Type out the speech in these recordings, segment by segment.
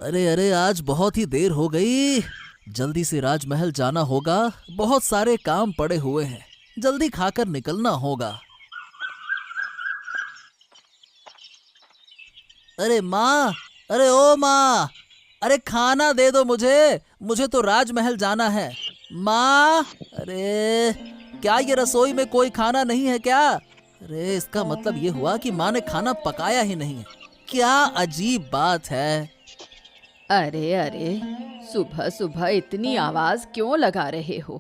अरे अरे, आज बहुत ही देर हो गई। जल्दी से राजमहल जाना होगा। बहुत सारे काम पड़े हुए हैं। जल्दी खाकर निकलना होगा। अरे माँ, अरे ओ माँ, अरे खाना दे दो मुझे। मुझे तो राजमहल जाना है। माँ, अरे क्या ये रसोई में कोई खाना नहीं है क्या? अरे इसका मतलब ये हुआ कि माँ ने खाना पकाया ही नहीं है। क्या अजीब बात है। अरे अरे, सुबह सुबह इतनी आवाज क्यों लगा रहे हो?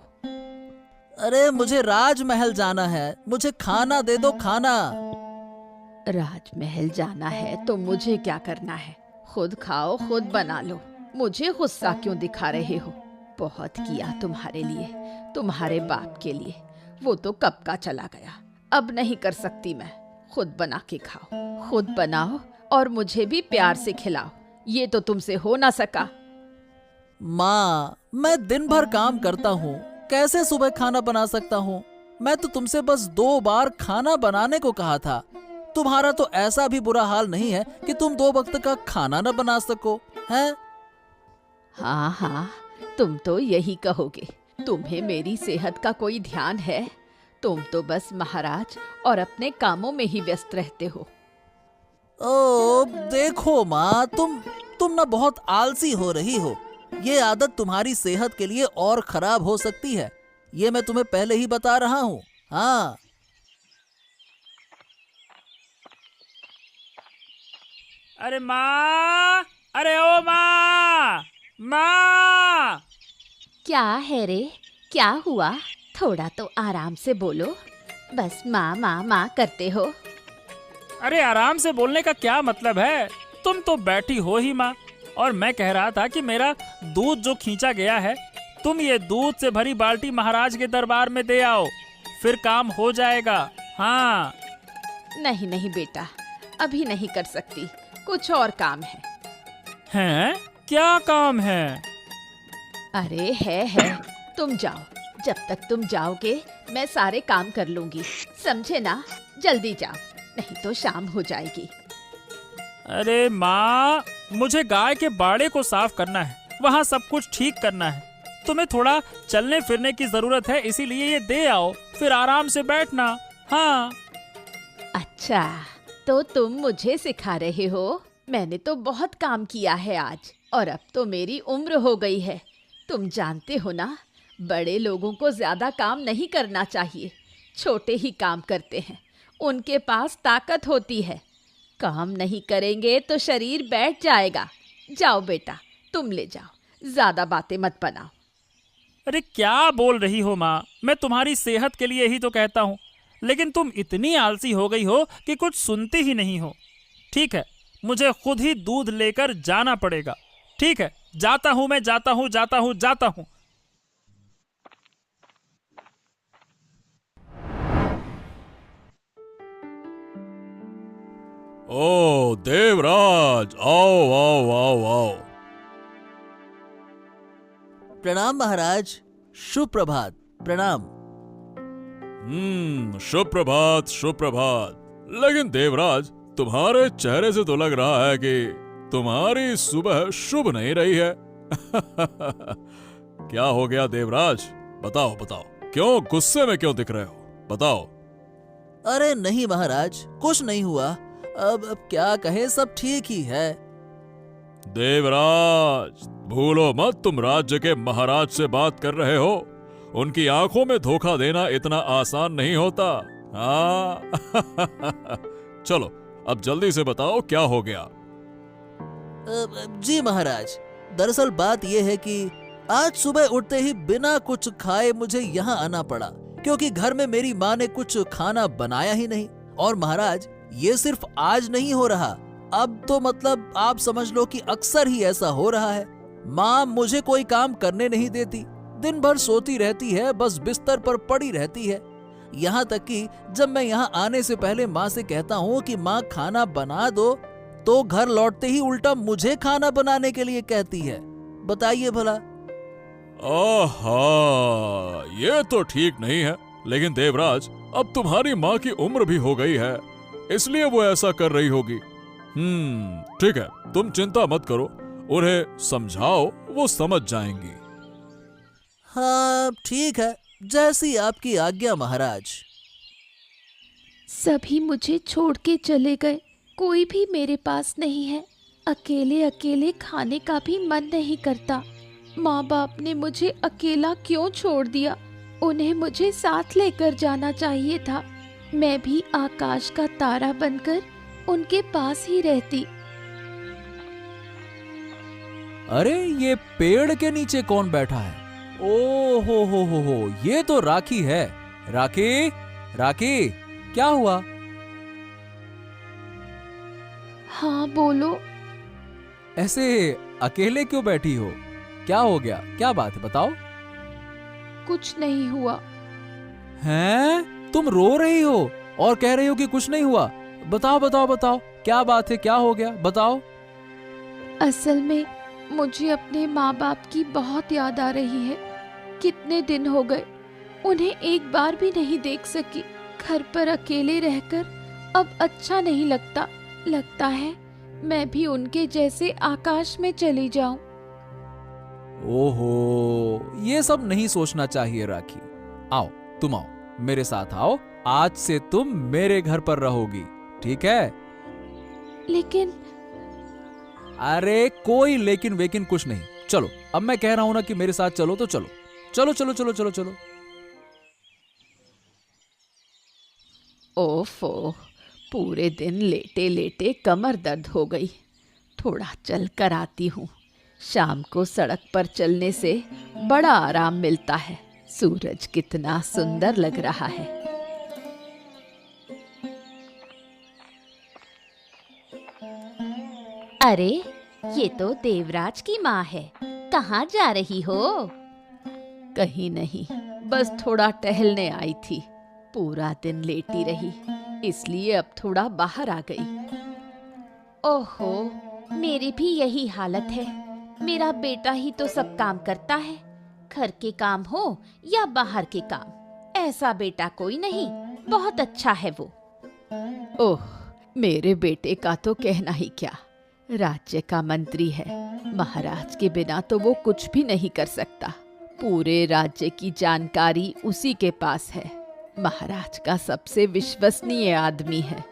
अरे मुझे राजमहल जाना है। मुझे खाना दे दो, खाना। राजमहल जाना है तो मुझे क्या करना है? खुद खाओ, खुद बना लो। मुझे गुस्सा क्यों दिखा रहे हो? बहुत किया तुम्हारे लिए, तुम्हारे बाप के लिए। वो तो कब का चला गया, अब नहीं कर सकती मैं। खुद बना के खाओ, खुद बनाओ और मुझे भी प्यार से खिलाओ। ये तो तुमसे हो ना सका। माँ, मैं दिन भर काम करता हूँ, कैसे सुबह खाना बना सकता हूँ? मैं तो तुमसे बस 2 बार खाना बनाने को कहा था। तुम्हारा तो ऐसा भी बुरा हाल नहीं है कि तुम 2 वक्त का खाना न बना सको, हैं? हाँ हाँ, तुम तो यही कहोगे। तुम्हें मेरी सेहत का कोई ध्यान है? तुम तो बस महाराज और अपने कामों में ही व्यस्त रहते हो। ओ देखो माँ, तुम ना बहुत आलसी हो रही हो। ये आदत तुम्हारी सेहत के लिए और खराब हो सकती है। ये मैं तुम्हें पहले ही बता रहा हूँ। हाँ। अरे माँ, अरे ओ माँ, माँ। क्या है रे? क्या हुआ? थोड़ा तो आराम से बोलो। बस माँ माँ माँ करते हो। अरे आराम से बोलने का क्या मतलब है? तुम तो बैठी हो ही माँ। और मैं कह रहा था कि मेरा दूध जो खींचा गया है, तुम ये दूध से भरी बाल्टी महाराज के दरबार में दे आओ, फिर काम हो जाएगा। हाँ। नहीं नहीं बेटा, अभी नहीं कर सकती, कुछ और काम है। हैं? क्या काम है? अरे है, तुम जाओ। जब तक तुम जाओगे मैं सारे काम कर लूंगी, समझे ना? जल्दी जाओ, नहीं तो शाम हो जाएगी। अरे माँ, मुझे गाय के बाड़े को साफ करना है, वहाँ सब कुछ ठीक करना है। तुम्हें थोड़ा चलने फिरने की जरूरत है, इसीलिए ये दे आओ, फिर आराम से बैठना। हाँ। अच्छा, तो तुम मुझे सिखा रहे हो? मैंने तो बहुत काम किया है आज, और अब तो मेरी उम्र हो गई है। तुम जानते हो ना, बड़े लोगों को ज्यादा काम नहीं करना चाहिए। छोटे ही काम करते हैं, उनके पास ताकत होती है। काम नहीं करेंगे तो शरीर बैठ जाएगा। जाओ बेटा, तुम ले जाओ, ज्यादा बातें मत बनाओ। अरे क्या बोल रही हो माँ? मैं तुम्हारी सेहत के लिए ही तो कहता हूँ, लेकिन तुम इतनी आलसी हो गई हो कि कुछ सुनती ही नहीं हो। ठीक है, मुझे खुद ही दूध लेकर जाना पड़ेगा। ठीक है, जाता हूँ, मैं जाता हूँ, जाता हूँ, जाता हूँ। ओ देवराज, आओ आओ आओ आओ। प्रणाम महाराज। शुभ प्रभात। प्रणाम। शुभ प्रभात, शुभ प्रभात। लेकिन देवराज, तुम्हारे चेहरे से तो लग रहा है कि तुम्हारी सुबह शुभ नहीं रही है। क्या हो गया देवराज? बताओ बताओ, क्यों गुस्से में क्यों दिख रहे हो? बताओ। अरे नहीं महाराज, कुछ नहीं हुआ। अब क्या कहे, सब ठीक ही है। देवराज, भूलो मत, तुम राज्य के महाराज से बात कर रहे हो। उनकी आंखों में धोखा देना इतना आसान नहीं होता। हाँ। चलो, अब जल्दी से बताओ क्या हो गया। जी महाराज, दरअसल बात यह है कि आज सुबह उठते ही बिना कुछ खाए मुझे यहाँ आना पड़ा, क्योंकि घर में मेरी माँ ने कुछ खाना बनाया ही नहीं। और महाराज, ये सिर्फ आज नहीं हो रहा, अब तो मतलब आप समझ लो कि अक्सर ही ऐसा हो रहा है। माँ मुझे कोई काम करने नहीं देती, दिन भर सोती रहती है, बस बिस्तर पर पड़ी रहती है। यहाँ तक कि जब मैं यहाँ आने से पहले माँ से कहता हूँ कि माँ खाना बना दो, तो घर लौटते ही उल्टा मुझे खाना बनाने के लिए कहती है। बताइए भला। आहा, ये तो ठीक नहीं है। लेकिन देवराज, अब तुम्हारी माँ की उम्र भी हो गई है, इसलिए वो ऐसा कर रही होगी। ठीक है, तुम चिंता मत करो। उन्हें समझाओ, वो समझ जाएंगी। हाँ ठीक है, जैसी आपकी आज्ञा महाराज। सभी मुझे छोड़ के चले गए, कोई भी मेरे पास नहीं है। अकेले अकेले खाने का भी मन नहीं करता। माँ बाप ने मुझे अकेला क्यों छोड़ दिया? उन्हें मुझे साथ लेकर जाना चाहिए था। मैं भी आकाश का तारा बनकर उनके पास ही रहती। अरे ये पेड़ के नीचे कौन बैठा है? ओ हो, ये तो राखी है। राखी, राखी, क्या हुआ? हाँ बोलो। ऐसे अकेले क्यों बैठी हो? क्या हो गया? क्या बात है, बताओ। कुछ नहीं हुआ। हैं? तुम रो रही हो और कह रही हो कि कुछ नहीं हुआ? बताओ बताओ बताओ, क्या बात है, क्या हो गया, बताओ। असल में मुझे अपने माँ बाप की बहुत याद आ रही है। कितने दिन हो गए, उन्हें एक बार भी नहीं देख सकी। घर पर अकेले रहकर अब अच्छा नहीं लगता। लगता है मैं भी उनके जैसे आकाश में चली जाऊं। ओहो, ये सब नहीं सोचना चाहिए राखी। आओ, तुम आओ, मेरे साथ आओ। आज से तुम मेरे घर पर रहोगी, ठीक है? लेकिन अरे कोई लेकिन वेकिन कुछ नहीं। चलो, अब मैं कह रहा हूं ना कि मेरे साथ चलो तो चलो। चलो चलो चलो चलो चलो। ओफो, पूरे दिन लेटे लेटे कमर दर्द हो गई। थोड़ा चल कर आती हूँ। शाम को सड़क पर चलने से बड़ा आराम मिलता है। सूरज कितना सुंदर लग रहा है। अरे ये तो देवराज की माँ है। कहाँ जा रही हो? कहीं नहीं, बस थोड़ा टहलने आई थी। पूरा दिन लेटी रही, इसलिए अब थोड़ा बाहर आ गई। ओहो, मेरी भी यही हालत है। मेरा बेटा ही तो सब काम करता है, घर के काम हो या बाहर के काम। ऐसा बेटा कोई नहीं, बहुत अच्छा है वो। ओह, मेरे बेटे का तो कहना ही क्या। राज्य का मंत्री है। महाराज के बिना तो वो कुछ भी नहीं कर सकता। पूरे राज्य की जानकारी उसी के पास है। महाराज का सबसे विश्वसनीय आदमी है।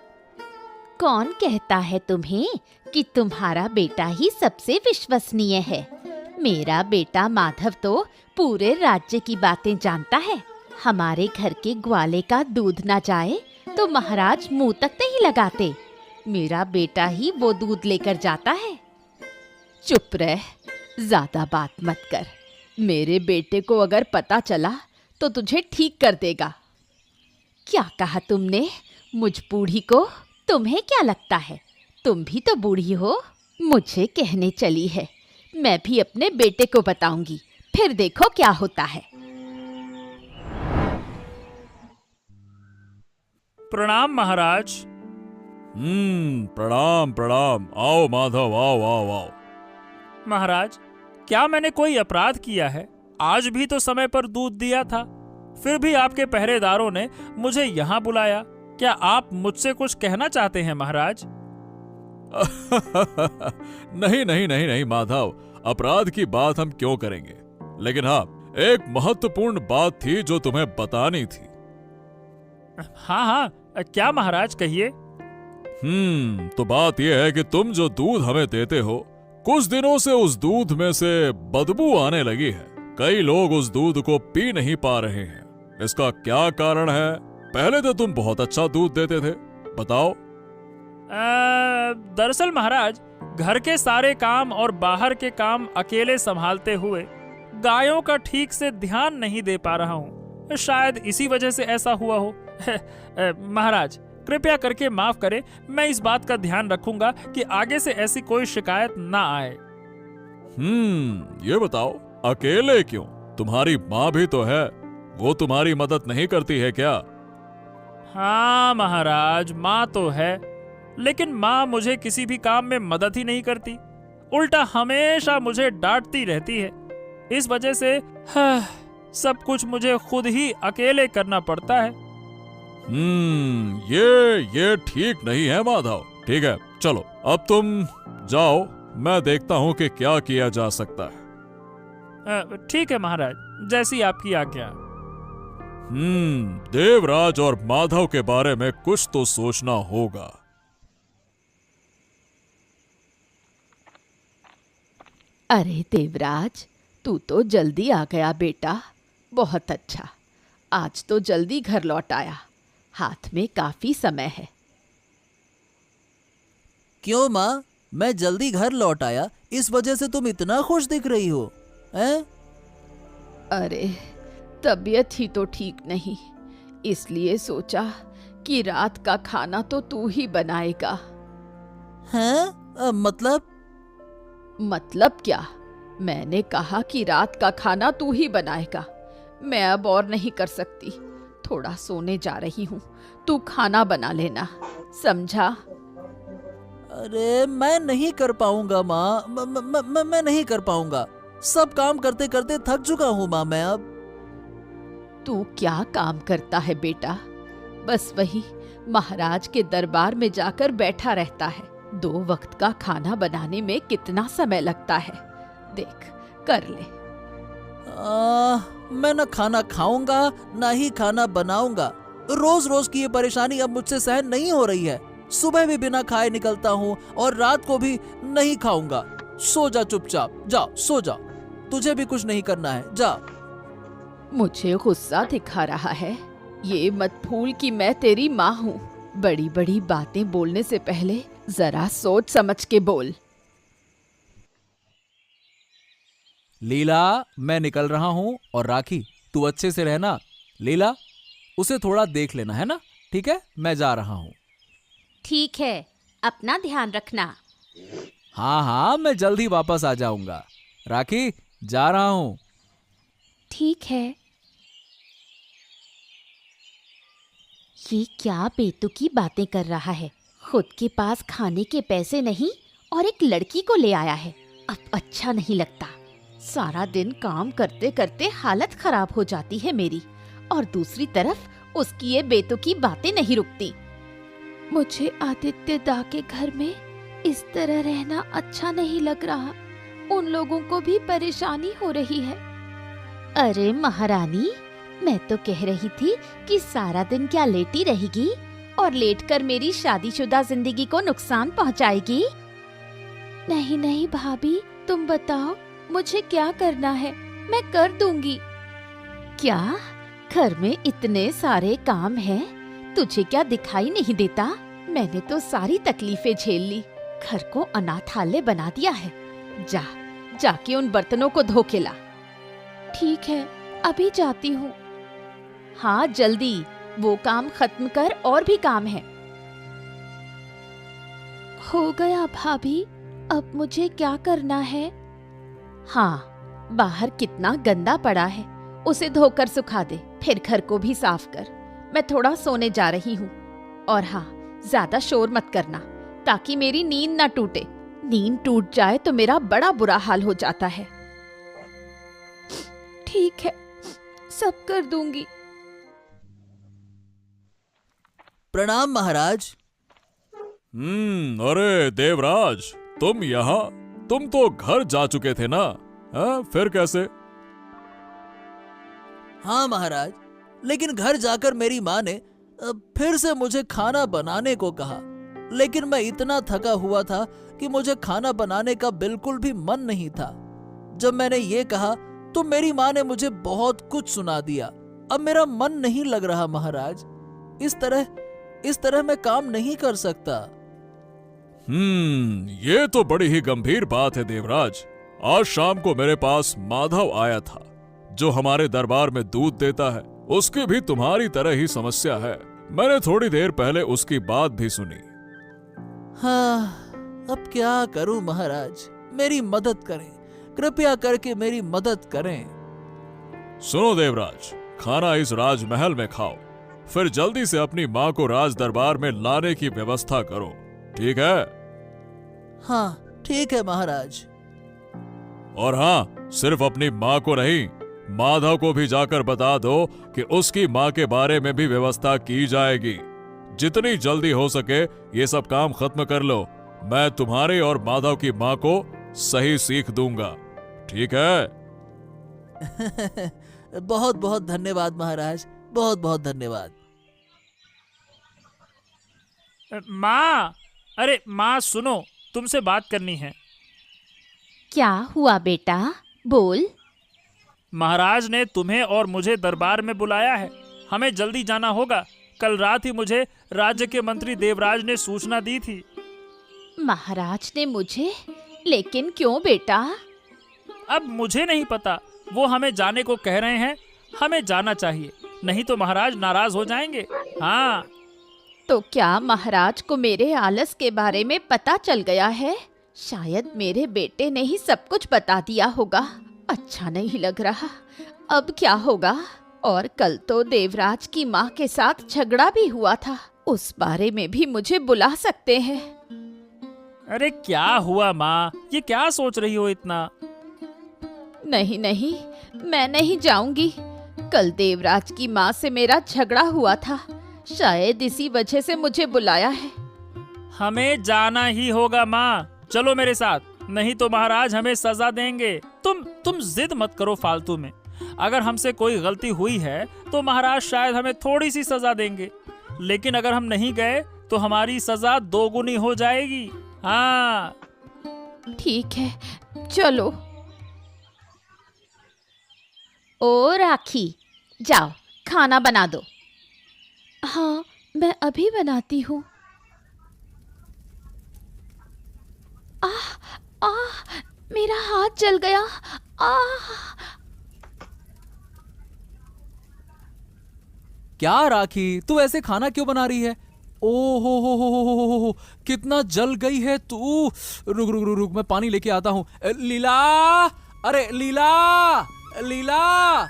कौन कहता है तुम्हें कि तुम्हारा बेटा ही सबसे विश्वसनीय है? मेरा बेटा माधव तो पूरे राज्य की बातें जानता है। हमारे घर के ग्वाले का दूध ना जाए तो महाराज मुंह तक नहीं लगाते। मेरा बेटा ही वो दूध लेकर जाता है। चुप रह, ज्यादा बात मत कर। मेरे बेटे को अगर पता चला तो तुझे ठीक कर देगा। क्या कहा तुमने? मुझ बूढ़ी को? तुम्हें क्या लगता है, तुम भी तो बूढ़ी हो? मुझे कहने चली है, मैं भी अपने बेटे को बताऊंगी, फिर देखो क्या होता है। प्रणाम महाराज। प्रणाम प्रणाम। आओ माधव, आओ आओ आओ। महाराज, क्या मैंने कोई अपराध किया है? आज भी तो समय पर दूध दिया था, फिर भी आपके पहरेदारों ने मुझे यहाँ बुलाया। क्या आप मुझसे कुछ कहना चाहते हैं महाराज? नहीं नहीं नहीं नहीं माधव, अपराध की बात हम क्यों करेंगे, लेकिन हाँ, एक महत्वपूर्ण बात थी जो तुम्हें बतानी थी। हाँ हाँ, क्या महाराज, कहिए। तो बात यह है कि तुम जो दूध हमें देते हो, कुछ दिनों से उस दूध में से बदबू आने लगी है। कई लोग उस दूध को पी नहीं पा रहे हैं। इसका क्या कारण है? पहले तो तुम बहुत अच्छा दूध देते थे, बताओ। दरअसल महाराज, घर के सारे काम और बाहर के काम अकेले संभालते हुए गायों का ठीक से ध्यान नहीं दे पा रहा हूँ। शायद इसी वजह से ऐसा हुआ हो। महाराज, कृपया करके माफ करें। मैं इस बात का ध्यान रखूंगा कि आगे से ऐसी कोई शिकायत ना आए। ये बताओ, अकेले क्यों? तुम्हारी माँ भी तो है, वो तुम्हारी मदद नहीं करती है क्या? हाँ महाराज, माँ तो है, लेकिन माँ मुझे किसी भी काम में मदद ही नहीं करती। उल्टा हमेशा मुझे डांटती रहती है। इस वजह से सब कुछ मुझे खुद ही अकेले करना पड़ता है। ये ठीक नहीं है माधव। ठीक है, चलो अब तुम जाओ, मैं देखता हूं कि क्या किया जा सकता है। ठीक है महाराज, जैसी आपकी आज्ञा। देवराज और माधव के बारे में कुछ तो सोचना होगा। अरे देवराज, तू तो जल्दी आ गया बेटा, बहुत अच्छा। आज तो जल्दी घर लौट आया, हाथ में काफी समय है। क्यों माँ, मैं जल्दी घर लौट आया, इस वजह से तुम इतना खुश दिख रही हो, हैं? अरे तबीयत ही तो ठीक नहीं, इसलिए सोचा कि रात का खाना तो तू ही बनाएगा। हैं? मतलब क्या? मैंने कहा कि रात का खाना तू ही बनाएगा। मैं अब और नहीं कर सकती, थोड़ा सोने जा रही हूँ, तू खाना बना लेना, समझा? अरे मैं नहीं कर पाऊंगा माँ, मैं नहीं कर पाऊंगा। सब काम करते करते थक चुका हूँ माँ मैं अब। तू क्या काम करता है बेटा? बस वही महाराज के दरबार में जाकर बैठा रहता है। 2 वक्त का खाना बनाने में कितना समय लगता है, देख कर ले। मैं न खाना खाऊंगा ना ही खाना बनाऊंगा। रोज रोज की ये परेशानी अब मुझसे सहन नहीं हो रही है। सुबह भी बिना खाए निकलता हूँ और रात को भी नहीं खाऊंगा। सो जा चुपचाप, जाओ सो जा, तुझे भी कुछ नहीं करना है, जा। मुझे गुस्सा दिखा रहा है? ये मत भूल कि मैं तेरी माँ हूँ। बड़ी बड़ी बातें बोलने से पहले जरा सोच समझ के बोल। लीला, मैं निकल रहा हूं, और राखी तू अच्छे से रहना। लीला, उसे थोड़ा देख लेना, है ना? ठीक है, मैं जा रहा हूं। ठीक है, अपना ध्यान रखना। हाँ हाँ, मैं जल्दी वापस आ जाऊंगा। राखी, जा रहा हूं। ठीक है। ये क्या बेतुकी बातें कर रहा है? खुद के पास खाने के पैसे नहीं और एक लड़की को ले आया है। अब अच्छा नहीं लगता। सारा दिन काम करते करते हालत खराब हो जाती है मेरी, और दूसरी तरफ उसकी ये बेतुकी बातें नहीं रुकती। मुझे आदित्य दा के घर में इस तरह रहना अच्छा नहीं लग रहा। उन लोगों को भी परेशानी हो रही है। अरे महारानी, मैं तो कह रही थी कि सारा दिन क्या लेटी रहेगी और लेटकर मेरी शादीशुदा जिंदगी को नुकसान पहुंचाएगी? नहीं नहीं भाभी, तुम बताओ मुझे क्या करना है, मैं कर दूंगी। क्या घर में इतने सारे काम हैं, तुझे क्या दिखाई नहीं देता? मैंने तो सारी तकलीफें झेल ली, घर को अनाथालय बना दिया है। जाके उन बर्तनों को धो के ला। ठीक है, अभी जाती हूँ। हाँ जल्दी, वो काम खत्म कर, और भी काम है। हो गया भाभी, अब मुझे क्या करना है? हाँ, बाहर कितना गंदा पड़ा है, उसे धोकर सुखा दे, फिर घर को भी साफ कर। मैं थोड़ा सोने जा रही हूँ। और हाँ, ज्यादा शोर मत करना ताकि मेरी नींद ना टूटे। नींद टूट जाए तो मेरा बड़ा बुरा हाल हो जाता है। ठीक है, सब कर दूंगी। प्रणाम महाराज। अरे देवराज, तुम यहाँ? तुम तो घर जा चुके थे ना? फिर कैसे? हाँ महाराज, लेकिन घर जाकर मेरी माँ ने फिर से मुझे खाना बनाने को कहा। लेकिन मैं इतना थका हुआ था कि मुझे खाना बनाने का बिल्कुल भी मन नहीं था। जब मैंने ये कहा तो मेरी माँ ने मुझे बहुत कुछ सुना दिया। अब मेरा मन नहीं लग रहा महाराज। इस तरह मैं काम नहीं कर सकता। ये तो बड़ी ही गंभीर बात है देवराज। आज शाम को मेरे पास माधव आया था, जो हमारे दरबार में दूध देता है। उसकी भी तुम्हारी तरह ही समस्या है। मैंने थोड़ी देर पहले उसकी बात भी सुनी। हाँ, अब क्या करूं महाराज, मेरी मदद करें, कृपया करके मेरी मदद करें। सुनो देवराज, खाना इस राजमहल में खाओ, फिर जल्दी से अपनी माँ को राज दरबार में लाने की व्यवस्था करो, ठीक है? हाँ ठीक है महाराज। और हाँ, सिर्फ अपनी माँ को नहीं, माधव को भी जाकर बता दो कि उसकी माँ के बारे में भी व्यवस्था की जाएगी। जितनी जल्दी हो सके ये सब काम खत्म कर लो, मैं तुम्हारे और माधव की माँ को सही सीख दूंगा, ठीक है? बहुत बहुत धन्यवाद महाराज, बहुत बहुत धन्यवाद। माँ, अरे माँ सुनो, तुमसे बात करनी है। क्या हुआ बेटा, बोल। महाराज ने तुम्हें और मुझे दरबार में बुलाया है, हमें जल्दी जाना होगा। कल रात ही मुझे राज्य के मंत्री देवराज ने सूचना दी थी। महाराज ने मुझे? लेकिन क्यों बेटा? अब मुझे नहीं पता, वो हमें जाने को कह रहे हैं। हमें जाना चाहिए, नहीं तो महाराज नाराज हो जाएंगे। हाँ। तो क्या महाराज को मेरे आलस के बारे में पता चल गया है? शायद मेरे बेटे ने ही सब कुछ बता दिया होगा। अच्छा नहीं लग रहा। अब क्या होगा? और कल तो देवराज की माँ के साथ झगड़ा भी हुआ था, उस बारे में भी मुझे बुला सकते हैं। अरे क्या हुआ माँ, ये क्या सोच रही हो इतना? नहीं नहीं, मैं नहीं जाऊंगी। कल देवराज की माँ से मेरा झगड़ा हुआ था, शायद इसी वजह से मुझे बुलाया है। हमें जाना ही होगा माँ, चलो मेरे साथ, नहीं तो महाराज हमें सजा देंगे। तुम जिद मत करो फालतू में। अगर हमसे कोई गलती हुई है तो महाराज शायद हमें थोड़ी सी सजा देंगे, लेकिन अगर हम नहीं गए तो हमारी सजा दोगुनी हो जाएगी। हाँ ठीक है, चलो। ओ राखी, जाओ खाना बना दो। हाँ, मैं अभी बनाती हूँ। आह आह, मेरा हाथ जल गया। आह। क्या राखी, तू ऐसे खाना क्यों बना रही है? ओ हो, कितना जल गई है तू। रुक रुक रुक रुक, मैं पानी लेके आता हूँ। लीला, अरे लीला, लीला।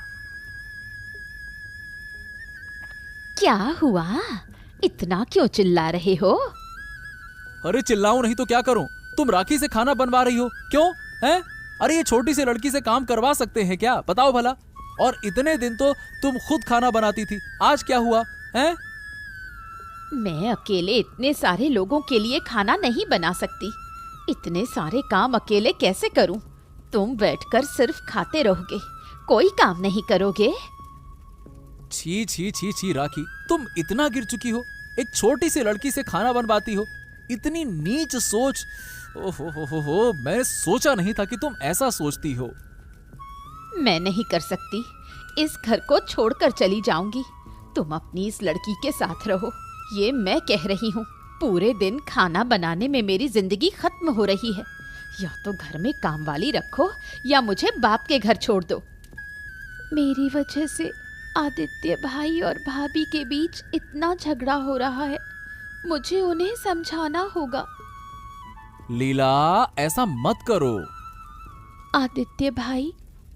क्या हुआ? इतना क्यों चिल्ला रहे हो? अरे चिल्लाऊं नहीं तो क्या करूं? तुम राखी से खाना बनवा रही हो, क्यों हैं? अरे ये छोटी सी लड़की से काम करवा सकते हैं क्या, बताओ भला? और इतने दिन तो तुम खुद खाना बनाती थी, आज क्या हुआ हैं? मैं अकेले इतने सारे लोगों के लिए खाना नहीं बना सकती। इतने सारे काम अकेले कैसे करूं? तुम बैठकर सिर्फ खाते रहोगे, कोई काम नहीं करोगे। छी छी छी छी राखी, तुम इतना गिर चुकी हो, एक छोटी सी लड़की से खाना बनवाती हो। इतनी नीच सोच। ओहो, मैं सोचा नहीं था कि तुम ऐसा सोचती हो। मैं नहीं कर सकती, इस घर को छोड़कर चली जाऊंगी। तुम अपनी इस लड़की के साथ रहो, ये मैं कह रही हूँ। पूरे दिन खाना बनाने में मेरी जिंदगी खत्म हो रही है। या तो घर में काम वाली रखो या मुझे बाप के घर छोड़ दो। मेरी वजह से आदित्य भाई और भाभी के बीच इतना झगड़ा हो रहा है, मुझे उन्हें समझाना होगा। लीला, ऐसा मत करो। आदित्य भाई,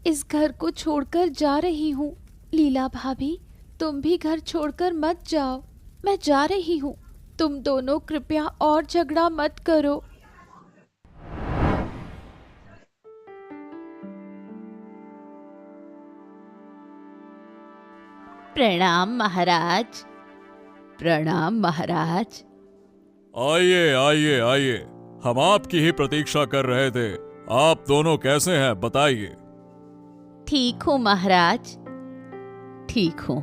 इस घर को छोड़कर जा रही हूँ। लीला भाभी, तुम भी घर छोड़कर मत जाओ। मैं जा रही हूँ, तुम दोनों कृपया और झगड़ा मत करो। प्रणाम महाराज। प्रणाम महाराज। आइए आइए आइए, हम आपकी ही प्रतीक्षा कर रहे थे। आप दोनों कैसे हैं, बताइए। ठीक हूँ महाराज, ठीक हूँ।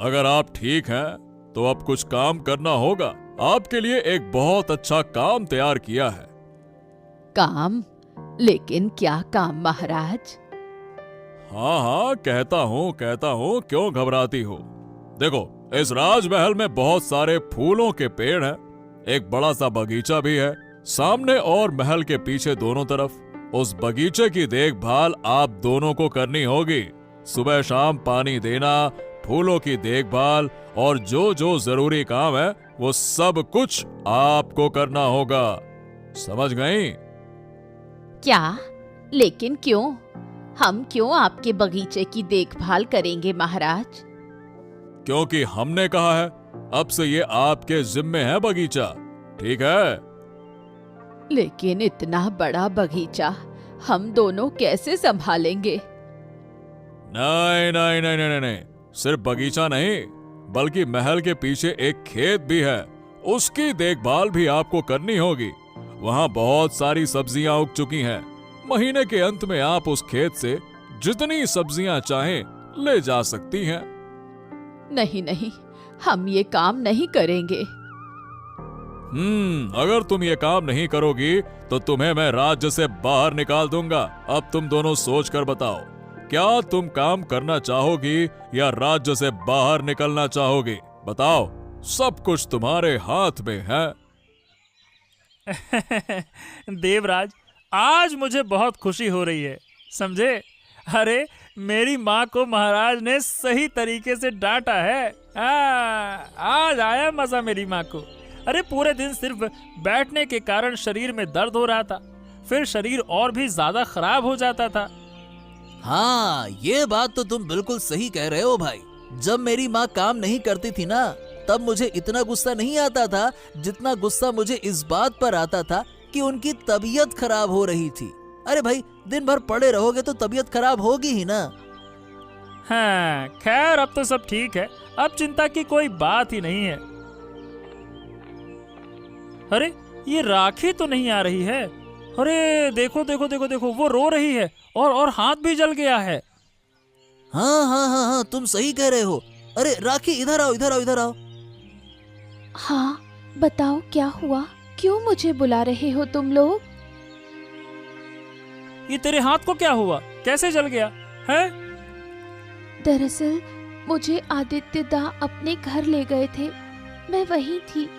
अगर आप ठीक हैं तो अब कुछ काम करना होगा। आपके लिए एक बहुत अच्छा काम तैयार किया है। काम? लेकिन क्या काम महाराज? हाँ, कहता हूँ, क्यों घबराती हो? देखो, इस राजमहल में बहुत सारे फूलों के पेड़ हैं, एक बड़ा सा बगीचा भी है, सामने और महल के पीछे दोनों तरफ। उस बगीचे की देखभाल आप दोनों को करनी होगी। सुबह शाम पानी देना, फूलों की देखभाल और जो जो जरूरी काम है वो सब कुछ आपको करना होगा। समझ गई? क्या? लेकिन क्यों? हम क्यों आपके बगीचे की देखभाल करेंगे महाराज? क्योंकि हमने कहा है, अब से ये आपके जिम्मे है बगीचा, ठीक है? लेकिन इतना बड़ा बगीचा हम दोनों कैसे संभालेंगे? नहीं नहीं नहीं नहीं नहीं, सिर्फ बगीचा नहीं, बल्कि महल के पीछे एक खेत भी है, उसकी देखभाल भी आपको करनी होगी। वहाँ बहुत सारी सब्जियां उग चुकी हैं। महीने के अंत में आप उस खेत से जितनी सब्जियां चाहें ले जा सकती हैं। नहीं नहीं, हम ये काम नहीं करेंगे। अगर तुम ये काम नहीं करोगी तो तुम्हें मैं राज्य से बाहर निकाल दूंगा। अब तुम दोनों सोच कर बताओ, क्या तुम काम करना चाहोगी या राज्य से बाहर निकलना चाहोगी? बताओ, सब कुछ तुम्हारे हाथ में है। देवराज, आज मुझे बहुत खुशी हो रही है, समझे? अरे, मेरी माँ को महाराज ने सही तरीके से डांटा है। आज आया मजा मेरी माँ को। अरे, पूरे दिन सिर्फ बैठने के कारण शरीर में दर्द हो रहा था, फिर शरीर और भी ज्यादा खराब हो जाता था। हाँ, ये बात तो तुम बिल्कुल सही कह रहे हो भाई। जब मेरी माँ काम नहीं करती थी ना, तब मुझे इतना गुस्सा नहीं आता था जितना गुस्सा मुझे इस बात पर आता था कि उनकी तबीयत खराब हो रही थी। अरे भाई, दिन भर पड़े रहोगे तो तबीयत खराब होगी ही ना। हाँ, खैर अब तो सब ठीक है, अब चिंता की कोई बात ही नहीं है। अरे, ये राखी तो नहीं आ रही है। अरे देखो देखो देखो देखो, वो रो रही है और हाथ भी जल गया है। हाँ हाँ हाँ हाँ, तुम सही कह रहे हो। अरे राखी, इधर आओ इधर आओ इधर आओ। हाँ, बताओ क्या हुआ? क्यों मुझे बुला रहे हो तुम लोग? ये तेरे हाथ को क्या हुआ? कैसे जल गया है? दरअसल मुझे आदित्य दा अपने घर ले गए थे, मैं वहीं थी,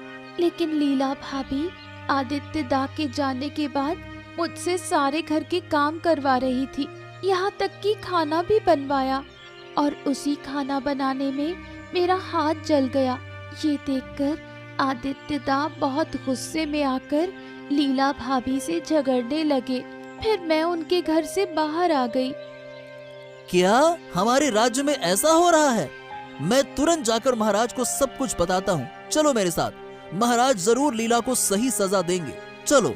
लेकिन लीला भाभी आदित्य दा के जाने के बाद मुझसे सारे घर के काम करवा रही थी, यहाँ तक कि खाना भी बनवाया, और उसी खाना बनाने में मेरा हाथ जल गया। ये देखकर आदित्य दा बहुत गुस्से में आकर लीला भाभी से झगड़ने लगे। फिर मैं उनके घर से बाहर आ गई। क्या हमारे राज्य में ऐसा हो रहा है? मैं तुरंत जाकर महाराज को सब कुछ बताता हूँ। चलो मेरे साथ, महाराज जरूर लीला को सही सजा देंगे। चलो।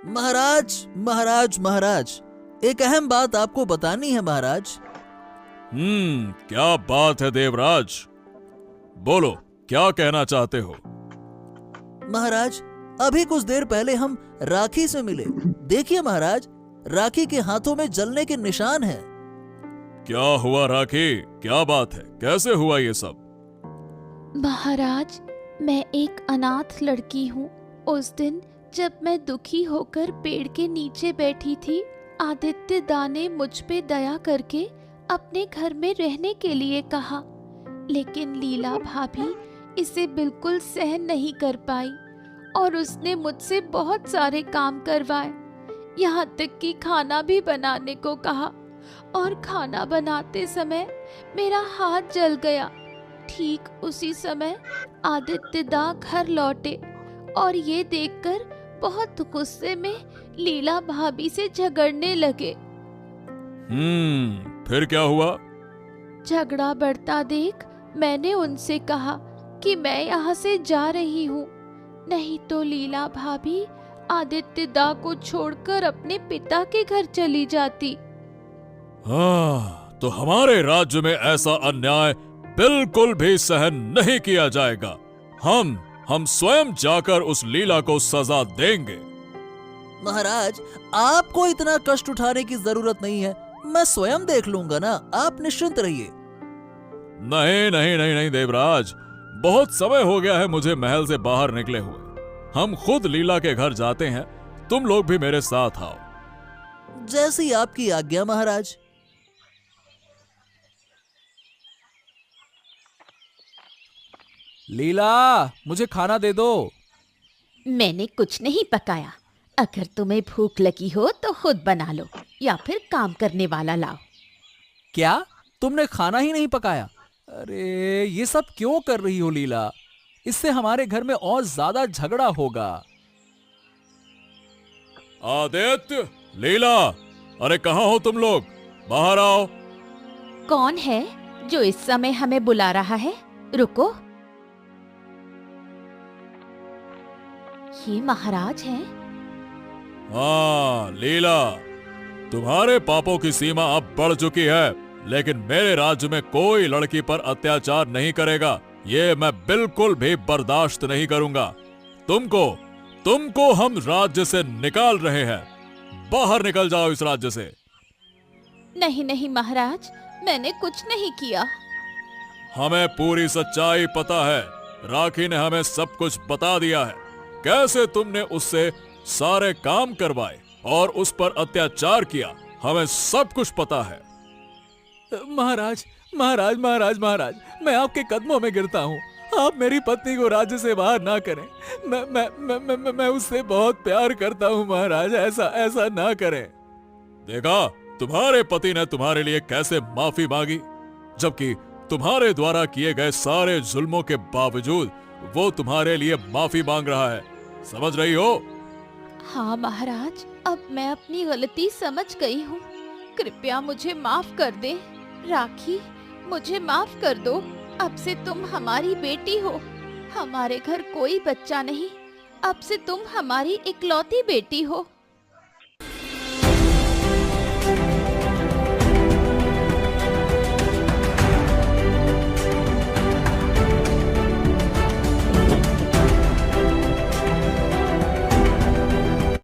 महाराज महाराज महाराज, एक अहम बात आपको बतानी है महाराज। क्या बात है देवराज? बोलो, क्या कहना चाहते हो? महाराज, अभी कुछ देर पहले हम राखी से मिले। देखिए महाराज, राखी के हाथों में जलने के निशान हैं। क्या हुआ राखी? क्या बात है? कैसे हुआ ये सब? महाराज, मैं एक अनाथ लड़की हूँ। उस दिन जब मैं दुखी होकर पेड़ के नीचे बैठी थी, आदित्य दा ने मुझ पे दया करके अपने घर में रहने के लिए कहा, लेकिन लीला भाभी इसे बिल्कुल सहन नहीं कर पाई और उसने मुझसे बहुत सारे काम करवाए, यहाँ तक कि खाना भी बनाने को कहा, और खाना बनाते समय मेरा हाथ जल गया। ठीक उसी समय आदित्य दा घर लौटे और ये देखकर बहुत गुस्से में लीला भाभी से झगड़ने लगे। फिर क्या हुआ? झगड़ा बढ़ता देख मैंने उनसे कहा कि मैं यहाँ से जा रही हूँ, नहीं तो लीला भाभी आदित्य दा को छोड़कर अपने पिता के घर चली जाती। तो हमारे राज्य में ऐसा अन्याय बिल्कुल भी सहन नहीं किया जाएगा। हम स्वयं जाकर उस लीला को सजा देंगे। महाराज, आपको इतना कष्ट उठाने की जरूरत नहीं है, मैं स्वयं देख लूंगा ना, आप निश्चिंत रहिए। नहीं नहीं नहीं नहीं देवराज, बहुत समय हो गया है मुझे महल से बाहर निकले हुए। हम खुद लीला के घर जाते हैं, तुम लोग भी मेरे साथ आओ। जैसी आपकी आज्ञा महाराज। लीला, मुझे खाना दे दो। मैंने कुछ नहीं पकाया, अगर तुम्हें भूख लगी हो तो खुद बना लो या फिर काम करने वाला लाओ। क्या तुमने खाना ही नहीं पकाया? अरे ये सब क्यों कर रही हो लीला? इससे हमारे घर में और ज्यादा झगड़ा होगा। आदित्य, लीला, अरे कहाँ हो तुम लोग? बाहर आओ। कौन है जो इस समय हमें बुला रहा है? रुको, ये महाराज हैं। हाँ लीला, तुम्हारे पापों की सीमा अब बढ़ चुकी है। लेकिन मेरे राज्य में कोई लड़की पर अत्याचार नहीं करेगा। ये मैं बिल्कुल भी बर्दाश्त नहीं करूंगा। तुमको हम राज्य से निकाल रहे हैं। बाहर निकल जाओ इस राज्य से। नहीं नहीं महाराज, मैंने कुछ नहीं किया। हमें पूरी सच्चाई पता है। राखी ने हमें सब कुछ बता दिया है। कैसे तुमने उससे सारे काम करवाए और उस पर अत्याचार किया, हमें सब कुछ पता है। महाराज महाराज महाराज महाराज, मैं आपके कदमों में गिरता हूँ। आप मेरी पत्नी को राज्य से बाहर ना करें। मैं उससे बहुत प्यार करता हूँ महाराज, ऐसा ना करें। देखा तुम्हारे पति ने तुम्हारे लिए कैसे माफी मांगी, जबकि तुम्हारे द्वारा किए गए सारे जुल्मों के बावजूद वो तुम्हारे लिए माफी मांग रहा है। समझ रही हो? हाँ महाराज, अब मैं अपनी गलती समझ गई हूँ। कृपया मुझे माफ कर दे। राखी, मुझे माफ कर दो। अब से तुम हमारी बेटी हो। हमारे घर कोई बच्चा नहीं, अब से तुम हमारी इकलौती बेटी हो।